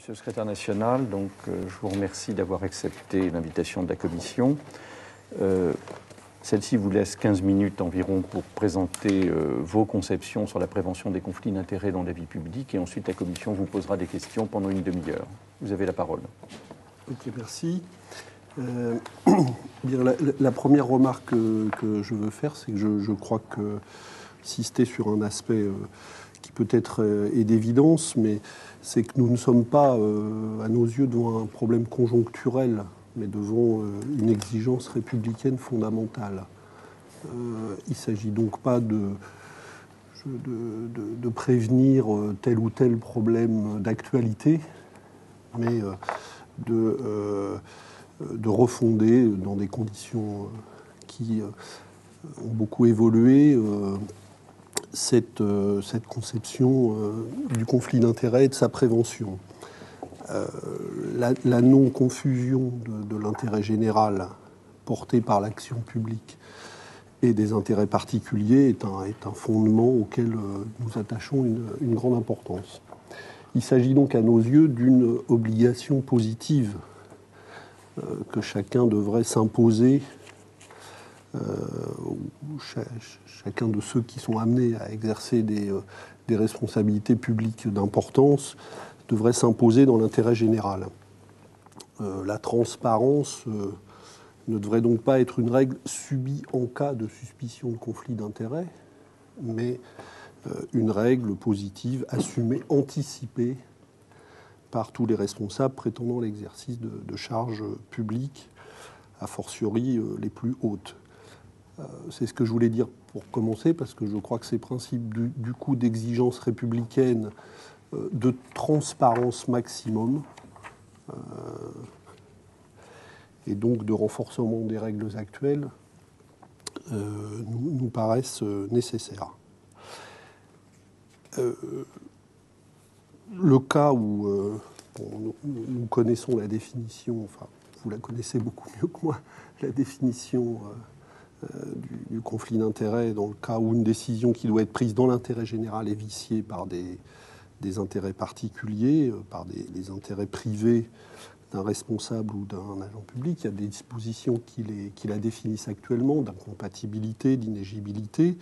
Monsieur le secrétaire national, je vous remercie d'avoir accepté l'invitation de la commission. Celle-ci vous laisse 15 minutes environ pour présenter vos conceptions sur la prévention des conflits d'intérêts dans la vie publique, et ensuite la commission vous posera des questions pendant une demi-heure. Vous avez la parole. Ok, merci. Bien, la première remarque que je veux faire, c'est que je crois que insister sur un aspect qui peut-être est d'évidence, mais c'est que nous ne sommes pas, à nos yeux, devant un problème conjoncturel, mais devant une exigence républicaine fondamentale. Il ne s'agit donc pas de prévenir tel ou tel problème d'actualité, mais de refonder dans des conditions qui ont beaucoup évolué cette conception du conflit d'intérêts et de sa prévention. La non-confusion de l'intérêt général porté par l'action publique et des intérêts particuliers est un fondement auquel nous attachons une grande importance. Il s'agit donc à nos yeux d'une obligation positive que chacun devrait s'imposer, chacun de ceux qui sont amenés à exercer des responsabilités publiques d'importance devrait s'imposer dans l'intérêt général. La transparence ne devrait donc pas être une règle subie en cas de suspicion de conflit d'intérêts, mais une règle positive, assumée, anticipée par tous les responsables prétendant l'exercice de charges publiques, a fortiori les plus hautes. C'est ce que je voulais dire pour commencer, parce que je crois que ces principes du coup d'exigence républicaine, de transparence maximum, et donc de renforcement des règles actuelles, nous paraissent nécessaires. Le cas où nous connaissons la définition, enfin vous la connaissez beaucoup mieux que moi, la définition du conflit d'intérêts, dans le cas où une décision qui doit être prise dans l'intérêt général est viciée par des intérêts particuliers, par des intérêts privés d'un responsable ou d'un agent public. Il y a des dispositions qui la définissent actuellement, d'incompatibilité, d'inéligibilité,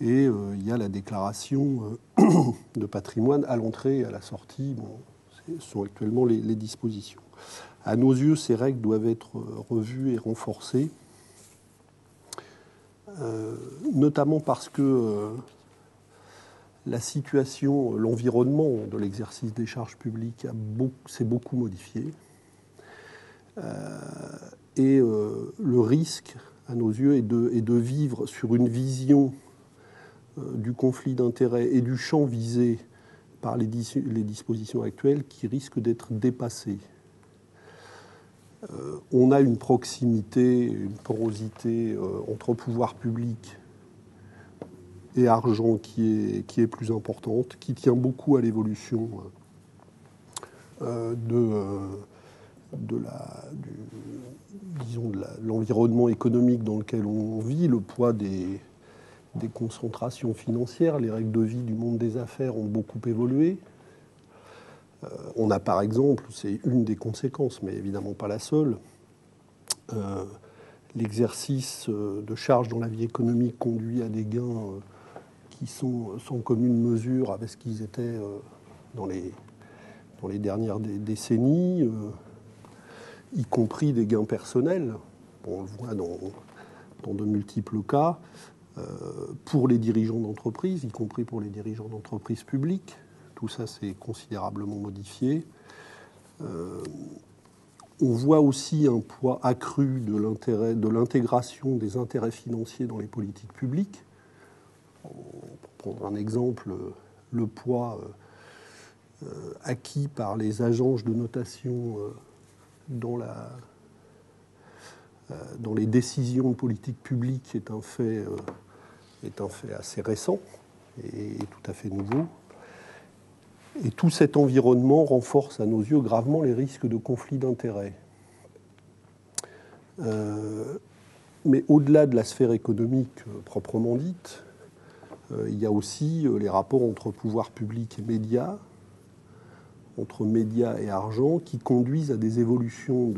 et il y a la déclaration de patrimoine à l'entrée et à la sortie. Bon, ce sont actuellement les dispositions. À nos yeux, ces règles doivent être revues et renforcées, notamment parce que la situation, l'environnement de l'exercice des charges publiques s'est beaucoup modifié. Et le risque, à nos yeux, est de vivre sur une vision du conflit d'intérêts et du champ visé par les dispositions actuelles qui risquent d'être dépassées. On a une proximité, une porosité entre pouvoir public et argent qui est plus importante, qui tient beaucoup à l'évolution de l'environnement économique dans lequel on vit, le poids des concentrations financières. Les règles de vie du monde des affaires ont beaucoup évolué. On a par exemple, c'est une des conséquences, mais évidemment pas la seule, l'exercice de charges dans la vie économique conduit à des gains qui sont sans commune mesure avec ce qu'ils étaient dans les dernières décennies, y compris des gains personnels. On le voit dans de multiples cas, pour les dirigeants d'entreprises, y compris pour les dirigeants d'entreprises publiques. Tout ça s'est considérablement modifié. On voit aussi un poids accru de l'intégration des intérêts financiers dans les politiques publiques. Pour prendre un exemple, le poids acquis par les agences de notation dans les décisions de politique publique est un fait assez récent et tout à fait nouveau. Et tout cet environnement renforce à nos yeux gravement les risques de conflit d'intérêts. Mais au-delà de la sphère économique proprement dite, il y a aussi les rapports entre pouvoir public et médias, entre médias et argent qui conduisent à des évolutions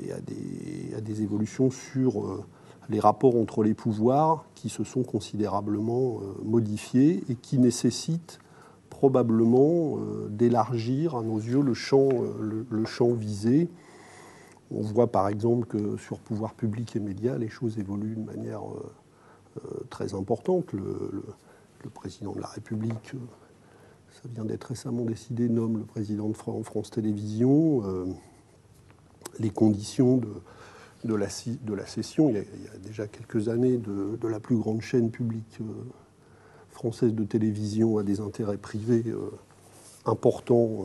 et à des évolutions sur les rapports entre les pouvoirs qui se sont considérablement modifiés et qui nécessitent probablement d'élargir à nos yeux le champ visé. On voit par exemple que sur pouvoir public et médias, les choses évoluent de manière très importante. Le président de la République, ça vient d'être récemment décidé, nomme le président de France Télévisions. Les conditions de la cession, il y a déjà quelques années, de la plus grande chaîne publique française de télévision à des intérêts privés importants,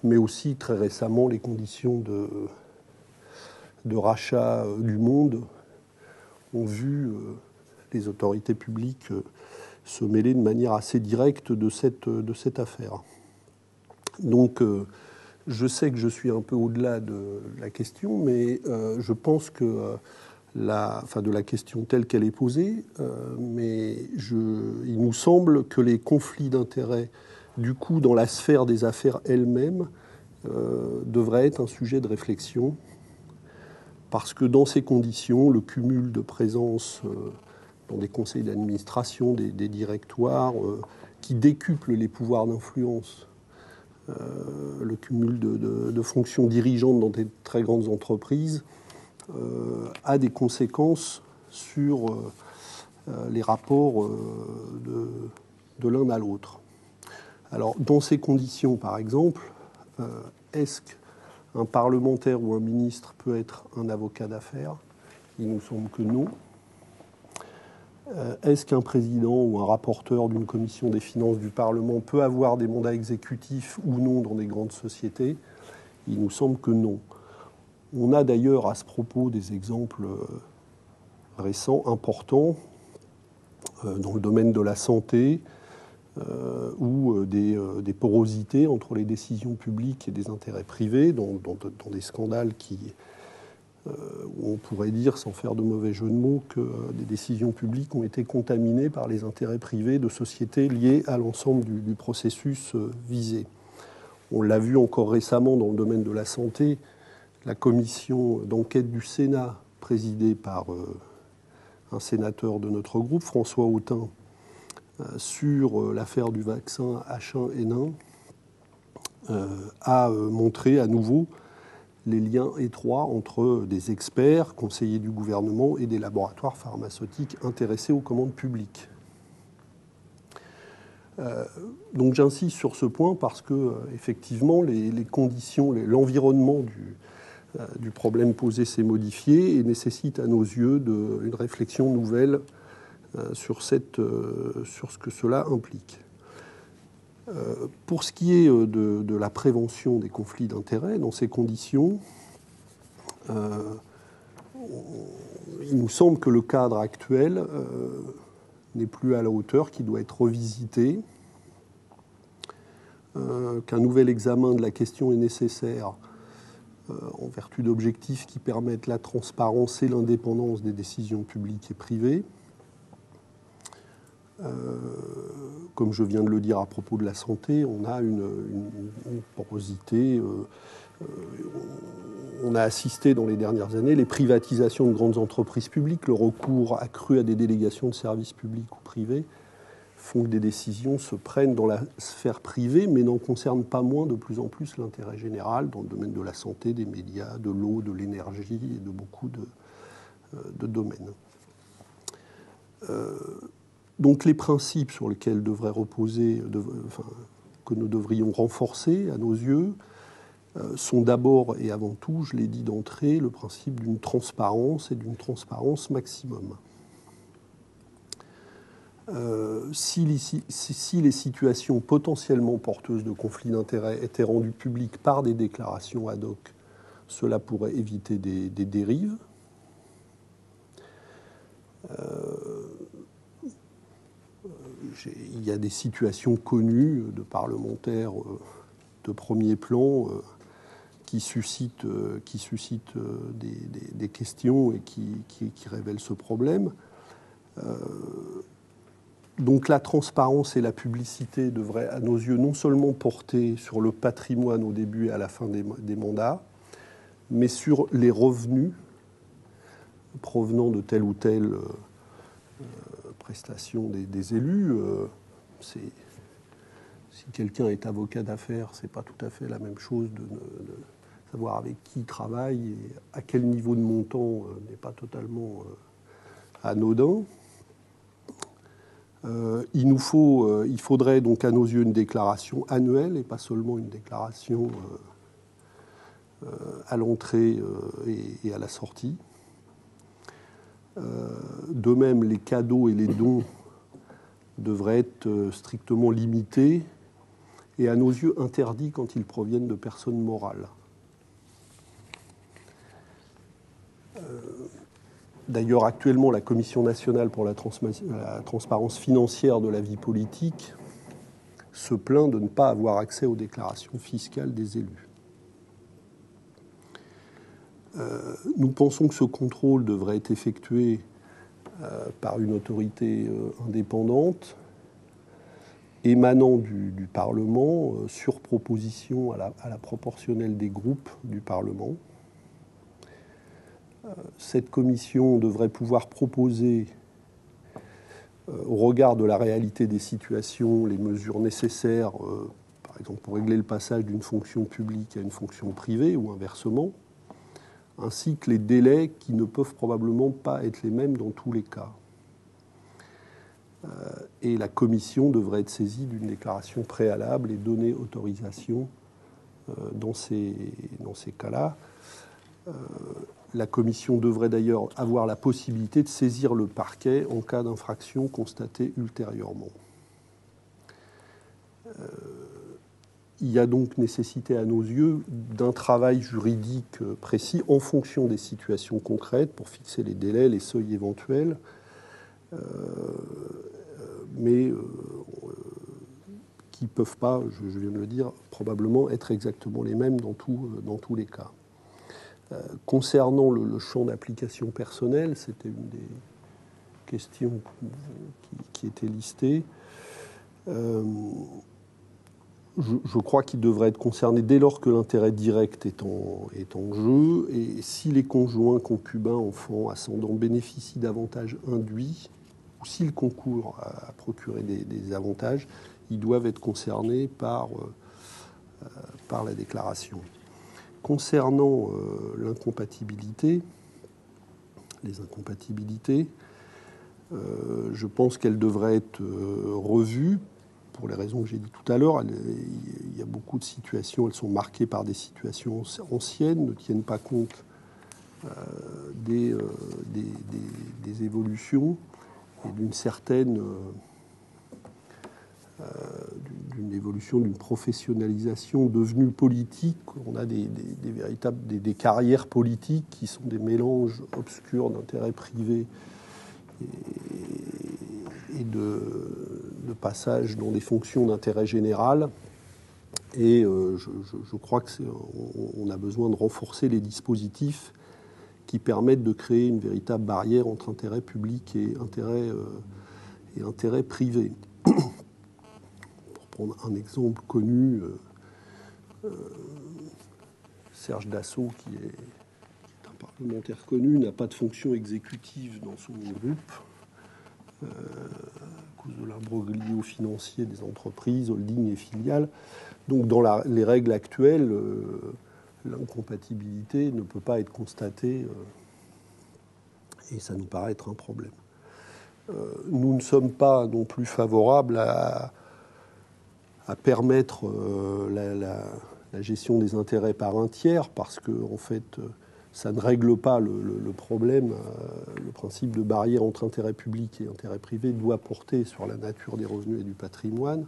mais aussi très récemment les conditions de rachat du Monde ont vu les autorités publiques se mêler de manière assez directe de cette affaire. Donc, je sais que je suis un peu au-delà de la question, mais je pense que de la question telle qu'elle est posée, mais il nous semble que les conflits d'intérêts, du coup, dans la sphère des affaires elles-mêmes, devraient être un sujet de réflexion, parce que dans ces conditions, le cumul de présence dans des conseils d'administration, des directoires, qui décuplent les pouvoirs d'influence, le cumul de fonctions dirigeantes dans des très grandes entreprises, a des conséquences sur les rapports de l'un à l'autre. Alors, dans ces conditions, par exemple, est-ce qu'un parlementaire ou un ministre peut être un avocat d'affaires? Il nous semble que non. Est-ce qu'un président ou un rapporteur d'une commission des finances du Parlement peut avoir des mandats exécutifs ou non dans des grandes sociétés? Il nous semble que non. On a d'ailleurs à ce propos des exemples récents, importants, dans le domaine de la santé, ou des porosités entre les décisions publiques et des intérêts privés, dans des scandales où on pourrait dire, sans faire de mauvais jeu de mots, que des décisions publiques ont été contaminées par les intérêts privés de sociétés liées à l'ensemble du processus visé. On l'a vu encore récemment dans le domaine de la santé, la commission d'enquête du Sénat, présidée par un sénateur de notre groupe, François Autain, sur l'affaire du vaccin H1N1, a montré à nouveau les liens étroits entre des experts, conseillers du gouvernement et des laboratoires pharmaceutiques intéressés aux commandes publiques. Donc j'insiste sur ce point parce que effectivement les conditions, l'environnement du problème posé s'est modifié et nécessite à nos yeux une réflexion nouvelle sur ce que cela implique. Pour ce qui est de la prévention des conflits d'intérêts, dans ces conditions, il nous semble que le cadre actuel n'est plus à la hauteur, qu'il doit être revisité, qu'un nouvel examen de la question est nécessaire en vertu d'objectifs qui permettent la transparence et l'indépendance des décisions publiques et privées. Comme je viens de le dire à propos de la santé, on a une porosité. On a assisté dans les dernières années les privatisations de grandes entreprises publiques, le recours accru à des délégations de services publics ou privés font que des décisions se prennent dans la sphère privée, mais n'en concernent pas moins de plus en plus l'intérêt général dans le domaine de la santé, des médias, de l'eau, de l'énergie et de beaucoup de domaines. Donc les principes sur lesquels devrait reposer, que nous devrions renforcer à nos yeux, sont d'abord et avant tout, je l'ai dit d'entrée, le principe d'une transparence et d'une transparence maximum. Si les situations potentiellement porteuses de conflits d'intérêts étaient rendues publiques par des déclarations ad hoc, cela pourrait éviter des dérives. Il y a des situations connues de parlementaires de premier plan qui suscitent des questions et qui révèlent ce problème. Donc la transparence et la publicité devraient, à nos yeux, non seulement porter sur le patrimoine au début et à la fin des mandats, mais sur les revenus provenant de telle ou telle prestation des élus. Si quelqu'un est avocat d'affaires, c'est pas tout à fait la même chose de savoir avec qui il travaille et à quel niveau de montant n'est pas totalement anodin. Il faudrait donc à nos yeux une déclaration annuelle et pas seulement une déclaration à l'entrée et à la sortie. De même, les cadeaux et les dons devraient être strictement limités et à nos yeux interdits quand ils proviennent de personnes morales. D'ailleurs, actuellement, la Commission nationale pour la transparence financière de la vie politique se plaint de ne pas avoir accès aux déclarations fiscales des élus. Nous pensons que ce contrôle devrait être effectué par une autorité indépendante émanant du Parlement sur proposition à la proportionnelle des groupes du Parlement. Cette commission devrait pouvoir proposer, au regard de la réalité des situations, les mesures nécessaires, par exemple pour régler le passage d'une fonction publique à une fonction privée ou inversement, ainsi que les délais qui ne peuvent probablement pas être les mêmes dans tous les cas. Et la commission devrait être saisie d'une déclaration préalable et donner autorisation dans ces cas-là. La commission devrait d'ailleurs avoir la possibilité de saisir le parquet en cas d'infraction constatée ultérieurement. Il y a donc nécessité à nos yeux d'un travail juridique précis en fonction des situations concrètes pour fixer les délais, les seuils éventuels, mais qui ne peuvent pas, je viens de le dire, probablement être exactement les mêmes dans tous les cas. Concernant le champ d'application personnel, c'était une des questions qui était listée. Je crois qu'il devrait être concerné dès lors que l'intérêt direct est en jeu et si les conjoints, concubins, enfants, ascendants bénéficient d'avantages induits ou s'ils concourent à procurer des avantages, ils doivent être concernés par la déclaration. Concernant l'incompatibilité, les incompatibilités, je pense qu'elles devraient être revues pour les raisons que j'ai dit tout à l'heure. Il y a beaucoup de situations, elles sont marquées par des situations anciennes, ne tiennent pas compte des évolutions et d'une certaine d'une évolution, d'une professionnalisation devenue politique. On a des carrières politiques qui sont des mélanges obscurs d'intérêts privés et de passage dans des fonctions d'intérêt général. Et je crois qu'on a besoin de renforcer les dispositifs qui permettent de créer une véritable barrière entre intérêt public et intérêt privé. Pour prendre un exemple connu, Serge Dassault, qui est un parlementaire connu, n'a pas de fonction exécutive dans son groupe à cause de l'imbroglio financier des entreprises, holding et filiales. Donc dans les règles actuelles, l'incompatibilité ne peut pas être constatée et ça nous paraît être un problème. Nous ne sommes pas non plus favorables à permettre la gestion des intérêts par un tiers parce que en fait ça ne règle pas le problème. Le principe de barrière entre intérêt public et intérêt privé doit porter sur la nature des revenus et du patrimoine.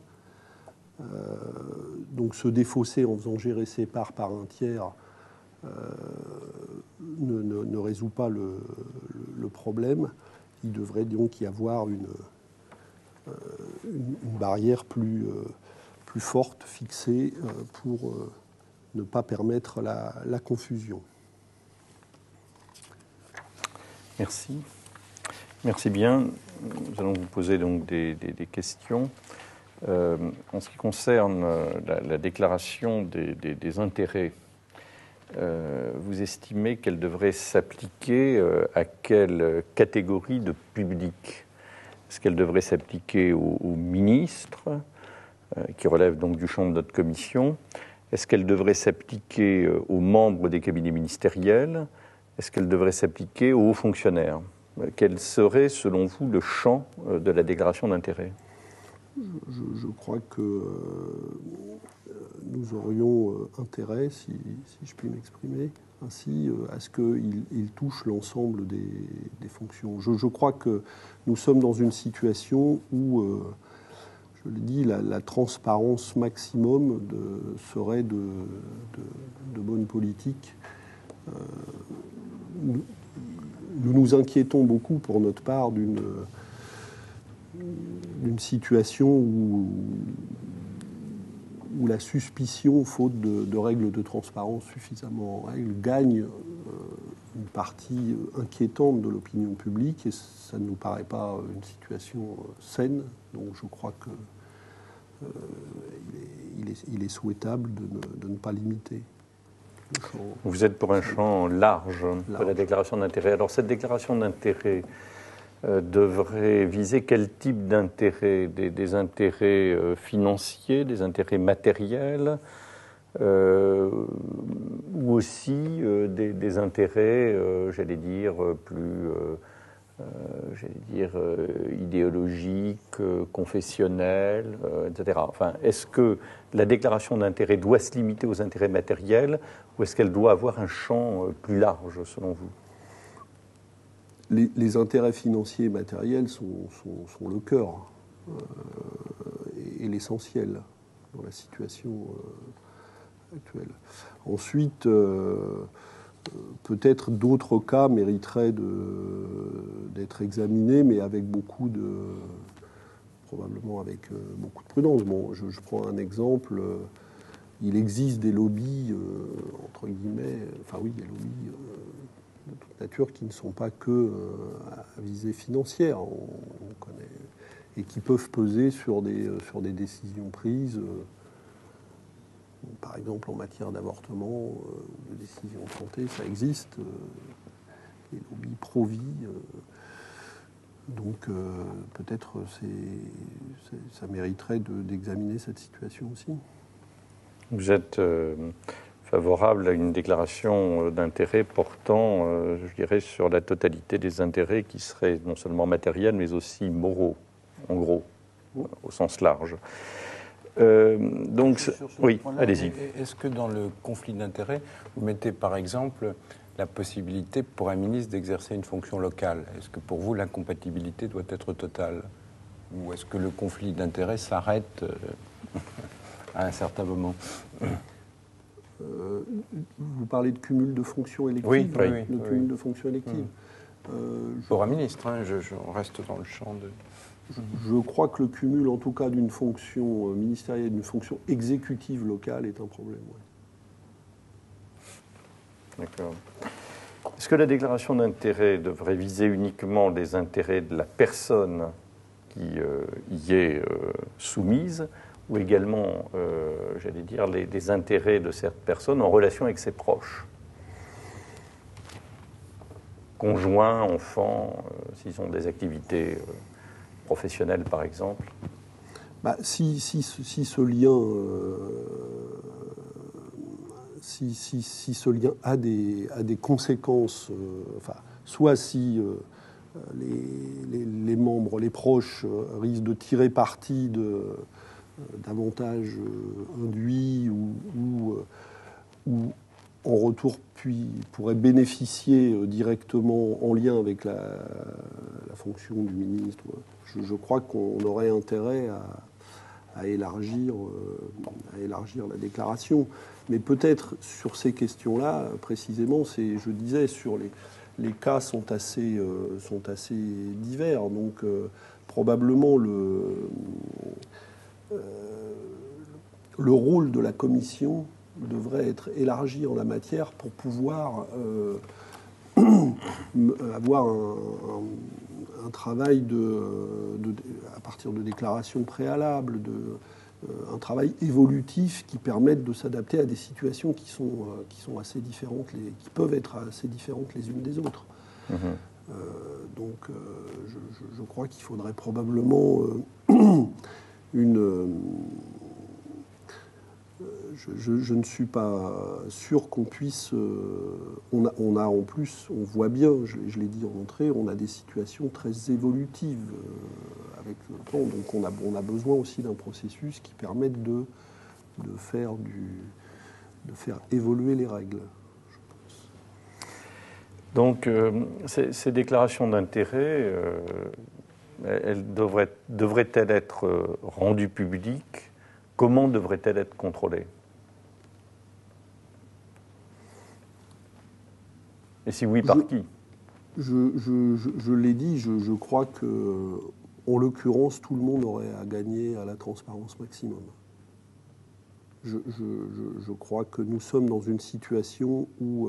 Donc se défausser en faisant gérer ses parts par un tiers ne résout pas le problème. Il devrait donc y avoir une barrière plus forte fixée pour ne pas permettre la confusion. Merci. Merci bien. Nous allons vous poser donc des questions. En ce qui concerne la déclaration des intérêts, vous estimez qu'elle devrait s'appliquer à quelle catégorie de public? Est-ce qu'elle devrait s'appliquer aux ministres, qui relèvent donc du champ de notre commission? Est-ce qu'elle devrait s'appliquer aux membres des cabinets ministériels? Est-ce qu'elle devrait s'appliquer aux hauts fonctionnaires? Quel serait, selon vous, le champ de la déclaration d'intérêt? Je crois que nous aurions intérêt, si je puis m'exprimer ainsi, à ce qu'il touche l'ensemble des fonctions. Je crois que nous sommes dans une situation où, je le dis, la transparence maximum serait de bonne politique. Nous nous inquiétons beaucoup, pour notre part, d'une situation où la suspicion, faute de règles de transparence suffisamment en règle, gagne une partie inquiétante de l'opinion publique, et ça ne nous paraît pas une situation saine. Donc je crois qu'il est souhaitable de ne pas limiter. Vous êtes pour un champ large de la déclaration d'intérêt. Alors cette déclaration d'intérêt devrait viser quel type d'intérêt? Des intérêts financiers, des intérêts matériels, ou aussi des intérêts, j'allais dire, plus idéologiques, confessionnels, etc. Enfin, est-ce que la déclaration d'intérêt doit se limiter aux intérêts matériels, ou est-ce qu'elle doit avoir un champ plus large, selon vous? Les intérêts financiers et matériels sont le cœur et l'essentiel dans la situation actuelle. Ensuite, peut-être d'autres cas mériteraient d'être examinés, mais probablement avec beaucoup de prudence. Bon, je prends un exemple. Il existe des lobbies, entre guillemets, enfin oui, des lobbies de toute nature qui ne sont pas que à visée financière, on connaît, et qui peuvent peser sur des décisions prises, par exemple en matière d'avortement, de décisions de santé, ça existe, les lobbies pro-vie. Donc peut-être ça mériterait d'examiner cette situation aussi. Vous êtes favorable à une déclaration d'intérêt portant, je dirais, sur la totalité des intérêts qui seraient non seulement matériels, mais aussi moraux, en gros, au sens large. Donc, oui, allez-y. Est-ce que dans le conflit d'intérêts, vous mettez par exemple la possibilité pour un ministre d'exercer une fonction locale? Est-ce que pour vous, l'incompatibilité doit être totale? Ou est-ce que le conflit d'intérêts s'arrête à un certain moment? Vous parlez de cumul de fonctions électives? Oui, le cumul de fonctions électives. Pour un ministre, hein, je reste dans le champ de... Je crois que le cumul, en tout cas, d'une fonction ministérielle, d'une fonction exécutive locale est un problème. Ouais. D'accord. Est-ce que la déclaration d'intérêt devrait viser uniquement les intérêts de la personne qui y est soumise, ou également, j'allais dire, les intérêts de cette personne en relation avec ses proches, conjoints, enfants, s'ils ont des activités professionnelles, par exemple? Si ce lien, si ce lien a des conséquences, soit si les membres, les proches risquent de tirer parti d'avantages induits ou en retour pourraient bénéficier directement en lien avec la fonction du ministre. Je crois qu'on aurait intérêt à élargir la déclaration. Mais peut-être sur ces questions-là, précisément, je disais, sur les cas sont assez divers. Donc probablement le rôle de la commission devrait être élargi en la matière pour pouvoir avoir un un travail à partir de déclarations préalables, un travail évolutif qui permette de s'adapter à des situations qui sont assez différentes, qui peuvent être assez différentes les unes des autres. Donc je crois qu'il faudrait probablement je ne suis pas sûr qu'on puisse. On a en plus, on voit bien, je l'ai dit en entrée, on a des situations très évolutives avec le temps. Donc on a besoin aussi d'un processus qui permette de faire évoluer les règles. Donc ces déclarations d'intérêt, elles devraient-elles être rendues publiques? Comment devrait-elle être contrôlée? Et si oui, par qui? Je l'ai dit, je crois que, en l'occurrence, tout le monde aurait à gagner à la transparence maximum. Je crois que nous sommes dans une situation où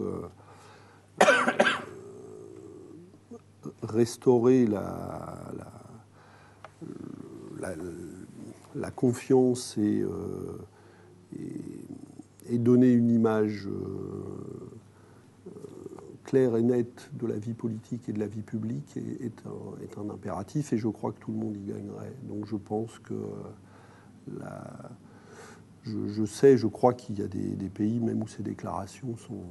restaurer la confiance et donner une image claire et nette de la vie politique et de la vie publique est un impératif, et je crois que tout le monde y gagnerait. Donc je pense que je crois qu'il y a des pays même où ces déclarations sont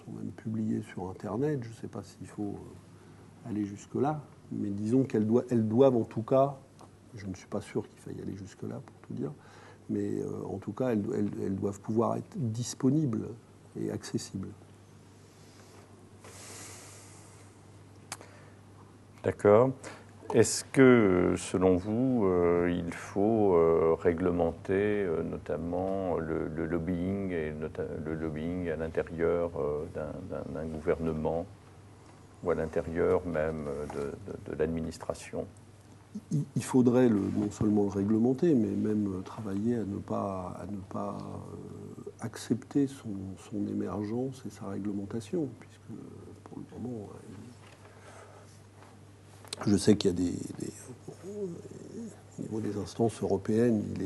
même publiées sur Internet. Je ne sais pas s'il faut aller jusque-là, mais disons qu'elles doivent en tout cas. Je ne suis pas sûr qu'il faille aller jusque-là, pour tout dire. Mais en tout cas, elles doivent pouvoir être disponibles et accessibles. D'accord. Est-ce que, selon vous, il faut réglementer notamment le lobbying, et le lobbying à l'intérieur d'un gouvernement ou à l'intérieur même de l'administration? Il faudrait non seulement le réglementer, mais même travailler à ne pas accepter son émergence et sa réglementation, puisque pour le moment, je sais qu'il y a au niveau des instances européennes, il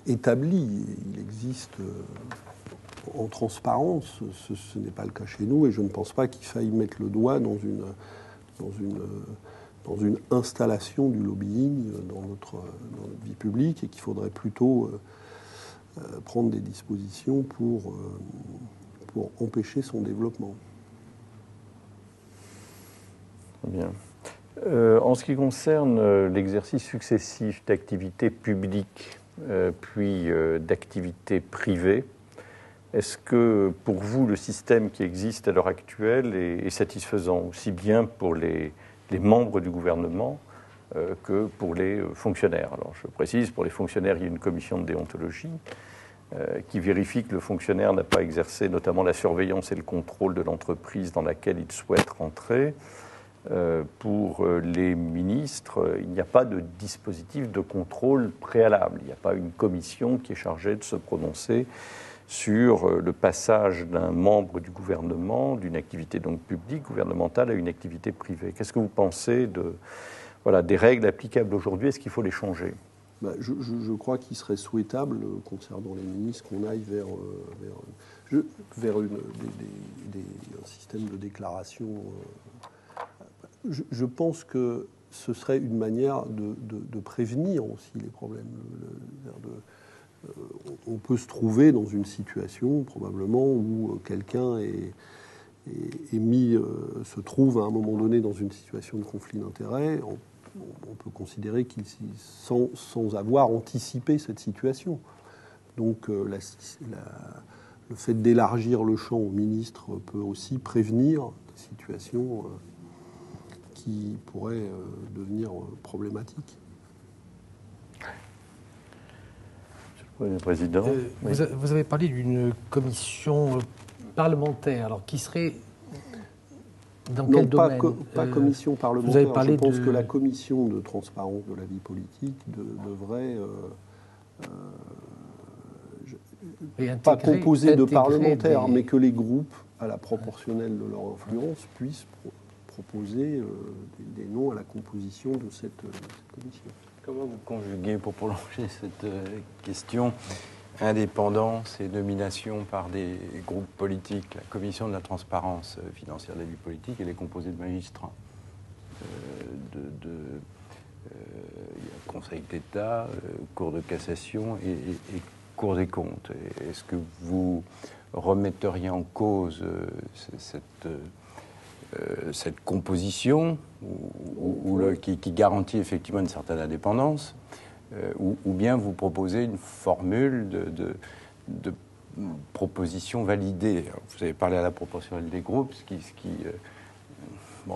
est établi, il existe en transparence. Ce n'est pas le cas chez nous, et je ne pense pas qu'il faille mettre le doigt dans une installation du lobbying dans notre vie publique, et qu'il faudrait plutôt prendre des dispositions pour empêcher son développement. Bien. En ce qui concerne l'exercice successif d'activités publiques puis d'activités privées, est-ce que pour vous le système qui existe à l'heure actuelle est satisfaisant, aussi bien pour les membres du gouvernement que pour les fonctionnaires? Alors je précise, pour les fonctionnaires, il y a une commission de déontologie qui vérifie que le fonctionnaire n'a pas exercé notamment la surveillance et le contrôle de l'entreprise dans laquelle il souhaite rentrer. Pour les ministres, il n'y a pas de dispositif de contrôle préalable. Il n'y a pas une commission qui est chargée de se prononcer sur le passage d'un membre du gouvernement, d'une activité donc publique, gouvernementale, à une activité privée. Qu'est-ce que vous pensez des règles applicables aujourd'hui? Est-ce qu'il faut les changer? Je crois qu'il serait souhaitable, concernant les ministres, qu'on aille vers un système de déclaration. Je pense que ce serait une manière de prévenir aussi les problèmes. On peut se trouver dans une situation probablement où quelqu'un se trouve à un moment donné dans une situation de conflit d'intérêts. On peut considérer qu'il sans avoir anticipé cette situation. Donc le fait d'élargir le champ au ministre peut aussi prévenir des situations qui pourraient devenir problématiques. Oui, le président. Oui. Vous avez parlé d'une commission parlementaire, alors qui serait dans quel domaine? Pas commission parlementaire. Je pense que la commission de transparence de la vie politique devrait pas composée de parlementaires, mais que les groupes à la proportionnelle de leur influence, puissent proposer des noms à la composition de cette commission. Comment vous conjuguez, pour prolonger cette question, indépendance et nomination par des groupes politiques? La commission de la transparence financière de la vie politique, elle est composée de magistrats. Il y a Conseil d'État, Cour de cassation et Cour des comptes. Est-ce que vous remetteriez en cause cette composition qui garantit effectivement une certaine indépendance, ou bien vous proposez une formule de proposition validée? Alors, vous avez parlé à la proportionnelle des groupes, ce qui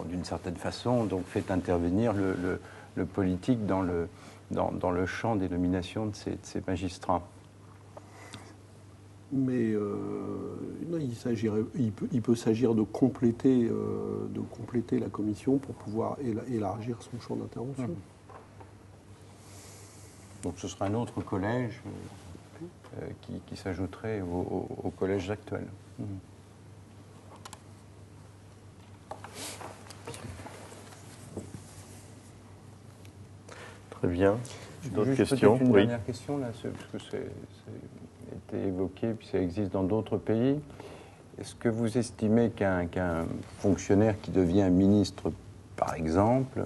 d'une certaine façon, donc, fait intervenir le politique dans le champ des nominations de ces magistrats. Mais non, il peut s'agir de compléter la commission pour pouvoir élargir son champ d'intervention. Donc ce sera un autre collège qui s'ajouterait au collège actuel. Très bien. D'autres questions? questions? Une dernière question, là, parce que c'est été évoqué, puis ça existe dans d'autres pays. Est-ce que vous estimez qu'un fonctionnaire qui devient ministre, par exemple,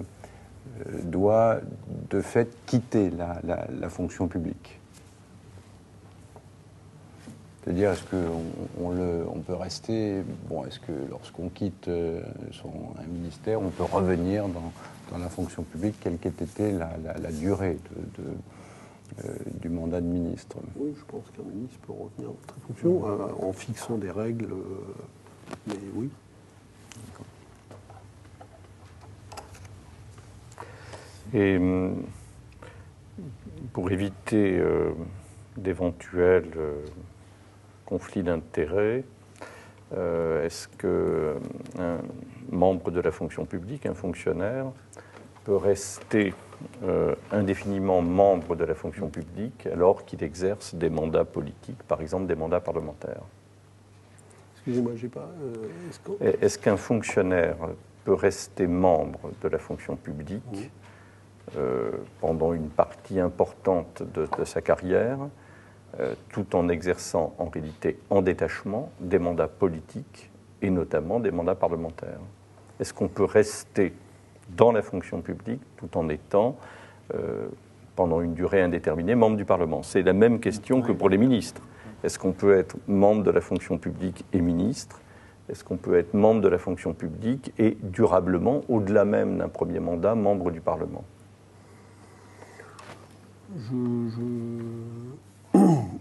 doit de fait quitter la fonction publique? C'est-à-dire, est-ce qu'on peut rester... est-ce que lorsqu'on quitte un ministère, on peut revenir dans la fonction publique, quelle qu'ait été la durée du mandat de ministre? Oui, je pense qu'un ministre peut revenir dans sa fonction en fixant des règles, mais oui. Et pour éviter d'éventuels conflits d'intérêts, est-ce qu'un membre de la fonction publique, un fonctionnaire, peut rester indéfiniment membre de la fonction publique alors qu'il exerce des mandats politiques, par exemple des mandats parlementaires? Excusez-moi, j'ai pas... Est-ce qu'un fonctionnaire peut rester membre de la fonction publique pendant une partie importante de sa carrière, tout en exerçant en réalité en détachement des mandats politiques et notamment des mandats parlementaires? Est-ce qu'on peut rester dans la fonction publique tout en étant, pendant une durée indéterminée, membre du Parlement? C'est la même question que pour les ministres. Est-ce qu'on peut être membre de la fonction publique et ministre? Est-ce qu'on peut être membre de la fonction publique et durablement, au-delà même d'un premier mandat, membre du Parlement?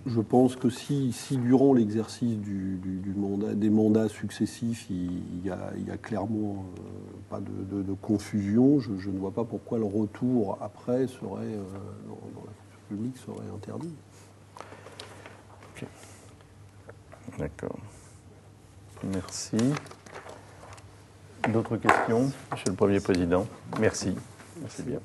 Je pense que si durant l'exercice des mandats successifs, il y a clairement pas de confusion, je ne vois pas pourquoi le retour après serait, dans la fonction publique serait interdit. Okay. D'accord. Merci. D'autres questions, Monsieur le Premier Président? Merci. Merci bien.